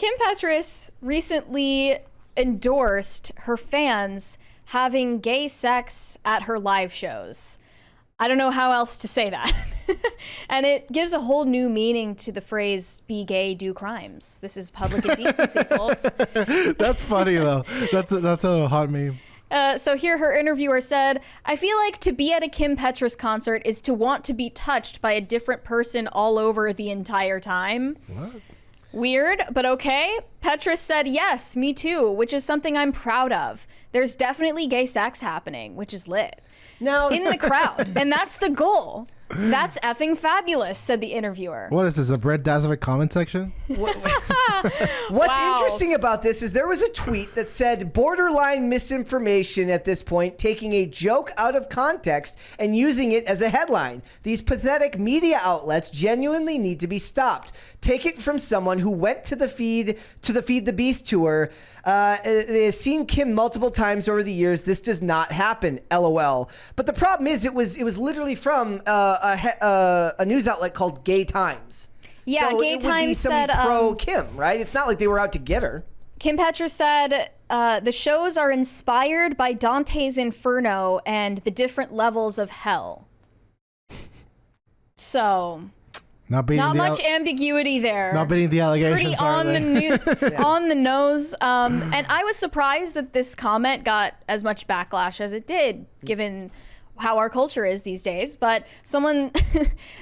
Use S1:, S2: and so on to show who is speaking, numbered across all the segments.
S1: Kim Petras recently endorsed her fans having gay sex at her live shows. I don't know how else to say that. And it gives a whole new meaning to the phrase, be gay, do crimes. This is public indecency, folks.
S2: That's funny, though. That's a hot meme.
S1: So here her interviewer said, I feel like to be at a Kim Petras concert is to want to be touched by a different person all over the entire time.
S2: What?
S1: Weird, but okay. Petras said, yes, me too, which is something I'm proud of. There's definitely gay sex happening, which is lit.
S3: Now,
S1: In the crowd, and that's the goal. That's effing fabulous, said the interviewer.
S2: What is this, a Brett Dazovic comment section?
S3: What's
S1: Wow.
S3: interesting about this is there was a tweet that said borderline misinformation at this point, taking a joke out of context and using it as a headline. These pathetic media outlets genuinely need to be stopped. Take it from someone who went to the Feed the Beast tour. Has seen Kim multiple times over the years. This does not happen. LOL. But the problem is, it was literally from a news outlet called Gay Times.
S1: Yeah,
S3: so
S1: Gay
S3: it would be
S1: Times
S3: somebody
S1: said,
S3: pro Kim, right? It's not like they were out to get her.
S1: Kim Petras said, the shows are inspired by Dante's Inferno and the different levels of hell. So,
S2: Not
S1: much ambiguity there.
S2: Not beating the allegations,
S1: Pretty on
S2: are
S1: on the nose. And I was surprised that this comment got as much backlash as it did, given how our culture is these days. But someone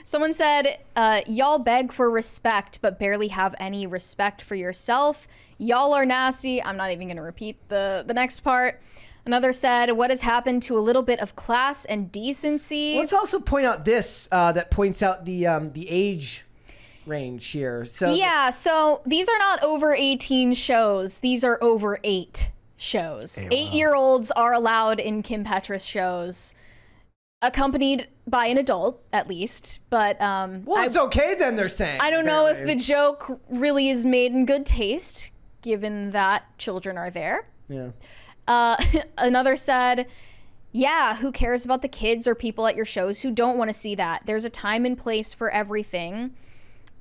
S1: said, y'all beg for respect, but barely have any respect for yourself. Y'all are nasty. I'm not even going to repeat the next part. Another said, what has happened to a little bit of class and decency?
S3: Let's also point out this that points out the age range here. So
S1: yeah, so these are not over 18 shows. These are over 8 shows.
S2: Hey, wow.
S1: 8-year-olds are allowed in Kim Petras shows, accompanied by an adult, at least. But
S3: well, it's okay then, they're saying.
S1: I don't know if the joke really is made in good taste, given that children are there.
S3: Yeah.
S1: Another said, yeah, who cares about the kids or people at your shows who don't want to see that? There's a time and place for everything.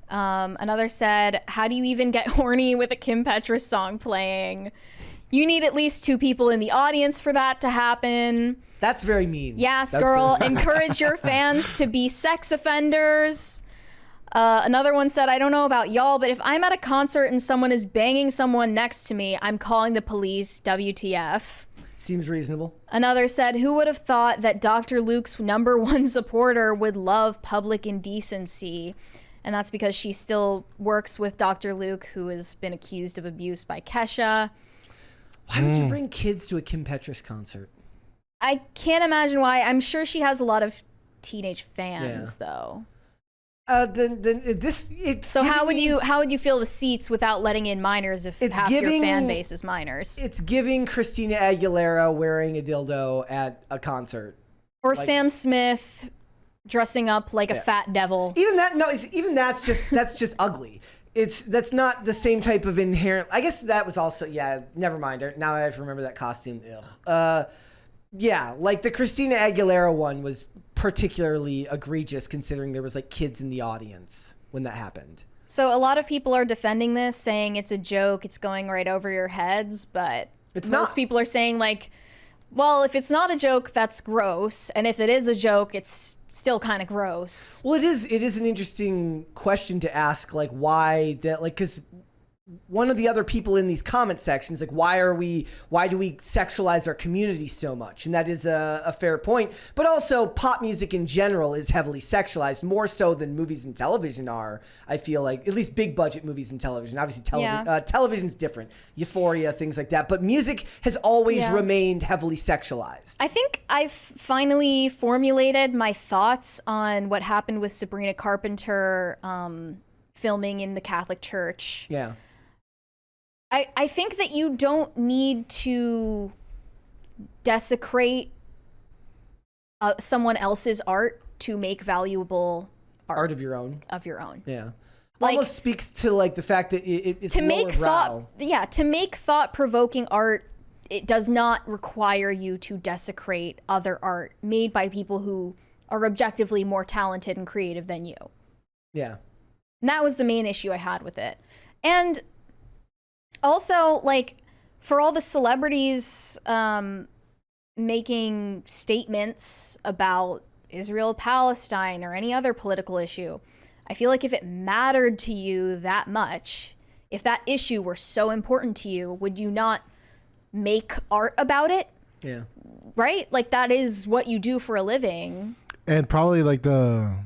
S1: Another said, how do you even get horny with a Kim Petras song playing? You need at least 2 people in the audience for that to happen.
S3: That's very mean.
S1: Yes,
S3: That's
S1: girl.
S3: very-
S1: Encourage your fans to be sex offenders. Another one said, I don't know about y'all, but if I'm at a concert and someone is banging someone next to me, I'm calling the police. WTF.
S3: Seems reasonable.
S1: Another said, who would have thought that Dr. Luke's #1 supporter would love public indecency? And that's because she still works with Dr. Luke, who has been accused of abuse by Kesha.
S3: Why would you bring kids to a Kim Petras concert?
S1: I can't imagine why. I'm sure she has a lot of teenage fans, though.
S3: So
S1: how would you fill the seats without letting in minors if half your fan base is minors?
S3: It's giving Christina Aguilera wearing a dildo at a concert,
S1: or Sam Smith dressing up like a fat devil.
S3: That's just ugly. That's not the same type of inherent. I guess that was also never mind. Now I remember that costume. Ugh. Yeah, like the Christina Aguilera one was particularly egregious considering there was like kids in the audience when that happened.
S1: So a lot of people are defending this, saying it's a joke, it's going right over your heads, but most people are saying like, well, if it's not a joke, that's gross, and if it is a joke, it's still kind of gross.
S3: Well, it is an interesting question to ask, like why that, like, because one of the other people in these comment sections, like, why do we sexualize our community so much? And that is a fair point. But also, pop music in general is heavily sexualized, more so than movies and television are. I feel like, at least big budget movies and television. Obviously, television's different. Euphoria, things like that. But music has always remained heavily sexualized.
S1: I think I've finally formulated my thoughts on what happened with Sabrina Carpenter filming in the Catholic Church.
S3: Yeah.
S1: I think that you don't need to desecrate someone else's art to make valuable art
S3: of your own. Yeah.
S1: Like,
S3: almost speaks to like the fact that it's
S1: to make
S3: lower brow.
S1: to make thought-provoking art, it does not require you to desecrate other art made by people who are objectively more talented and creative than you.
S3: Yeah.
S1: And that was the main issue I had with it. And also, like, for all the celebrities making statements about Israel, Palestine, or any other political issue, I feel like if it mattered to you that much, if that issue were so important to you, would you not make art about it?
S3: Yeah.
S1: Right? Like, that is what you do for a living.
S2: And probably like the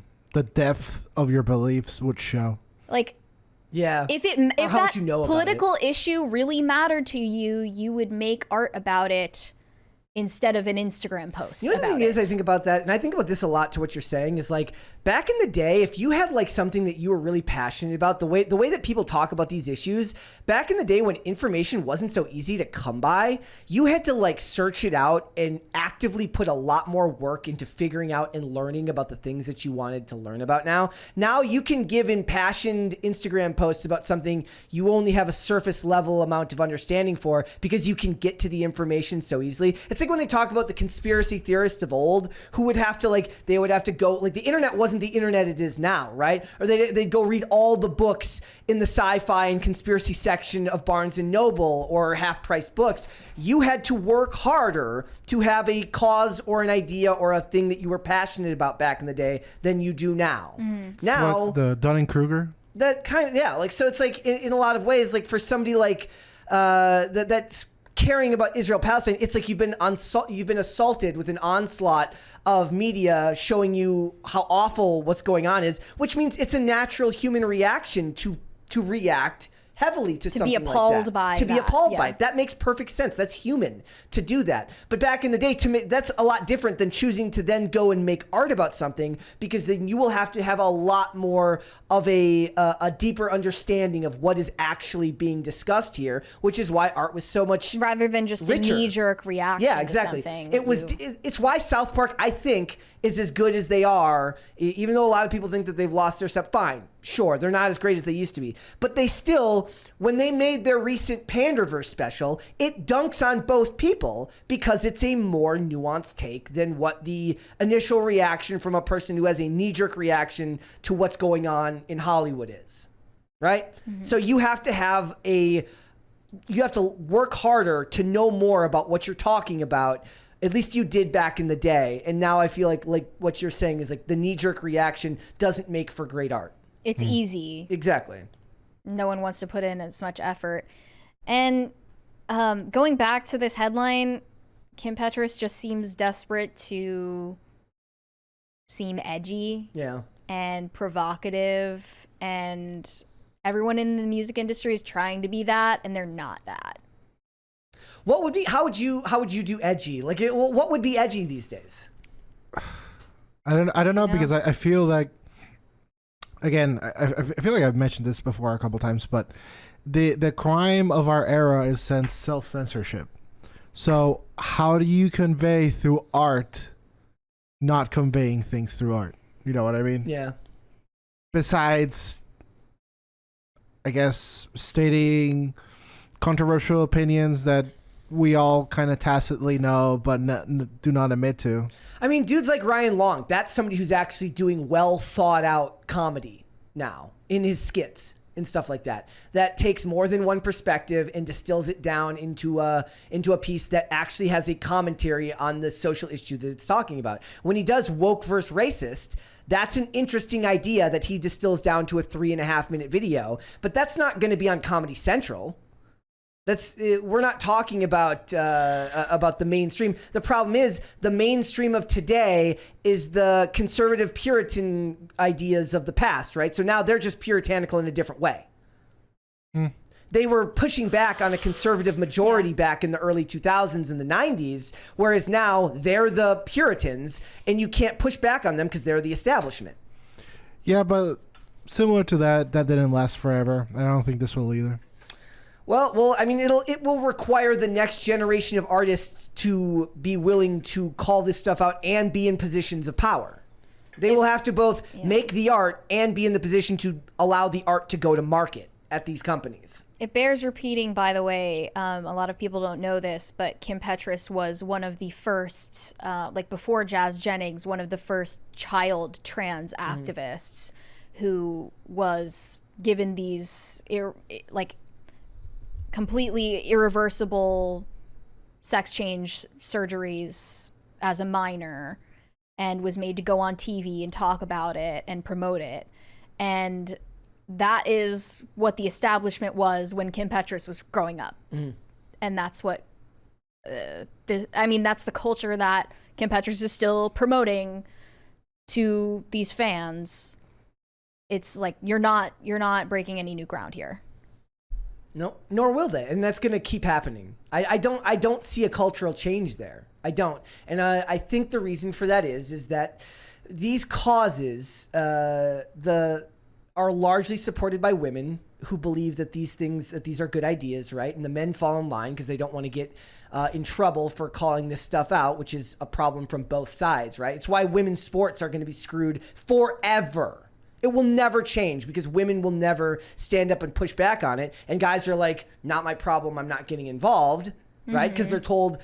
S2: depth of your beliefs would show.
S1: Like,
S3: Yeah.
S1: if
S3: how
S1: that
S3: much you know about
S1: political issue really mattered to you, you would make art about it instead of an Instagram post.
S3: You know, the
S1: about
S3: thing is, I think about that, and I think about this a lot to what you're saying, is like back in the day, if you had like something that you were really passionate about, the way that people talk about these issues, back in the day when information wasn't so easy to come by, you had to like search it out and actively put a lot more work into figuring out and learning about the things that you wanted to learn about. Now you can give impassioned Instagram posts about something you only have a surface level amount of understanding for because you can get to the information so easily. It's like when they talk about the conspiracy theorists of old who would have to they would have to go, like, the internet wasn't the internet it is now, right? Or they'd go read all the books in the sci-fi and conspiracy section of Barnes and Noble or half-price books. You had to work harder to have a cause or an idea or a thing that you were passionate about back in the day than you do now. Now,
S2: So what's the Dunning-Kruger?
S3: that kind of, yeah, like, so it's like in a lot of ways, like for somebody like that's caring about Israel Palestine, it's like you've been assaulted with an onslaught of media showing you how awful what's going on is, which means it's a natural human reaction to react heavily to something
S1: appalled
S3: like that.
S1: by
S3: To be
S1: that,
S3: appalled
S1: yeah.
S3: by it. That makes perfect sense. That's human to do that. But back in the day, to me, that's a lot different than choosing to then go and make art about something, because then you will have to have a lot more of a deeper understanding of what is actually being discussed here, which is why art was so much
S1: rather than just
S3: richer.
S1: a knee-jerk reaction.
S3: Yeah, exactly.
S1: To something
S3: It's why South Park, I think, is as good as they are, even though a lot of people think that they've lost their stuff. Fine, sure, they're not as great as they used to be, but they still, when they made their recent Panderverse special, it dunks on both people because it's a more nuanced take than what the initial reaction from a person who has a knee-jerk reaction to what's going on in Hollywood is, right?
S1: Mm-hmm.
S3: So you have to work harder to know more about what you're talking about. At least you did back in the day. And now I feel like what you're saying is like the knee-jerk reaction doesn't make for great art.
S1: It's easy.
S3: Exactly.
S1: No one wants to put in as much effort. And going back to this headline, Kim Petras just seems desperate to seem edgy
S3: Yeah.
S1: and provocative, and everyone in the music industry is trying to be that, and they're not that.
S3: How would you do edgy? Like, what would be edgy these days?
S2: I don't know,
S1: Yeah.
S2: because I feel like, again, I feel like I've mentioned this before a couple times, but the crime of our era is self-censorship. So how do you convey through art not conveying things through art? You know what I mean?
S3: Yeah.
S2: Besides, I guess, stating controversial opinions that we all kind of tacitly know but do not admit to.
S3: I mean, dudes like Ryan Long, that's somebody who's actually doing well thought out comedy now in his skits and stuff like that. That takes more than one perspective and distills it down into a piece that actually has a commentary on the social issue that it's talking about. When he does woke versus racist, that's an interesting idea that he distills down to a 3.5-minute video, but that's not going to be on Comedy Central. We're not talking about the mainstream. The problem is the mainstream of today is the conservative Puritan ideas of the past, right? So now they're just puritanical in a different way. They were pushing back on a conservative majority back in the early 2000s and the 90s, whereas now they're the Puritans, and you can't push back on them because they're the establishment.
S2: Yeah, but similar to that didn't last forever. I don't think this will either.
S3: Well, I mean, it will require the next generation of artists to be willing to call this stuff out and be in positions of power. They will have to both make the art and be in the position to allow the art to go to market at these companies.
S1: It bears repeating, by the way, a lot of people don't know this, but Kim Petras was one of the first, before Jazz Jennings, one of the first child trans activists who was given these, completely irreversible sex change surgeries as a minor and was made to go on TV and talk about it and promote it. And that is what the establishment was when Kim Petras was growing up. And that's what, that's the culture that Kim Petras is still promoting to these fans. It's like, you're not breaking any new ground here.
S3: No, nor will they, and that's going to keep happening. I don't see a cultural change there. I don't, and I think the reason for that is that these causes are largely supported by women who believe that these are good ideas, right? And the men fall in line because they don't want to get in trouble for calling this stuff out, which is a problem from both sides, right? It's why women's sports are going to be screwed forever. It will never change because women will never stand up and push back on it. And guys are like, not my problem. I'm not getting involved, right? Because they're told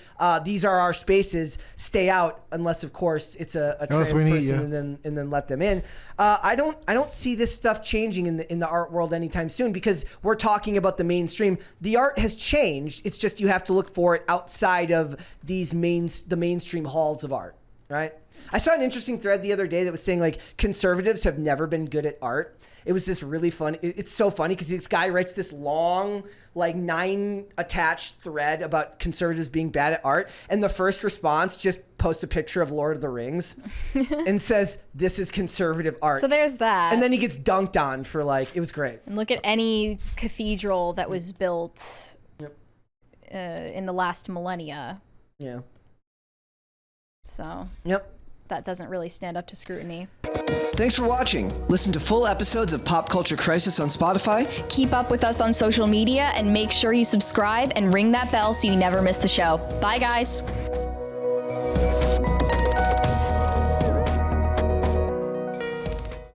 S3: these are our spaces. Stay out unless, of course, it's a trans person, and then let them in. I don't see this stuff changing in the art world anytime soon because we're talking about the mainstream. The art has changed. It's just you have to look for it outside of the mainstream halls of art, right? I saw an interesting thread the other day that was saying like conservatives have never been good at art. It was this really fun. It's so funny because this guy writes this long, like 9 attached thread about conservatives being bad at art. And the first response just posts a picture of Lord of the Rings and says, this is conservative art.
S1: So there's that.
S3: And then he gets dunked on for it was great.
S1: And look at any cathedral that was built in the last millennia.
S3: Yeah.
S1: So.
S3: Yep.
S1: That doesn't really stand up to scrutiny.
S3: Thanks for watching. Listen to full episodes of Pop Culture Crisis on Spotify.
S1: Keep up with us on social media and make sure you subscribe and ring that bell so you never miss the show. Bye, guys.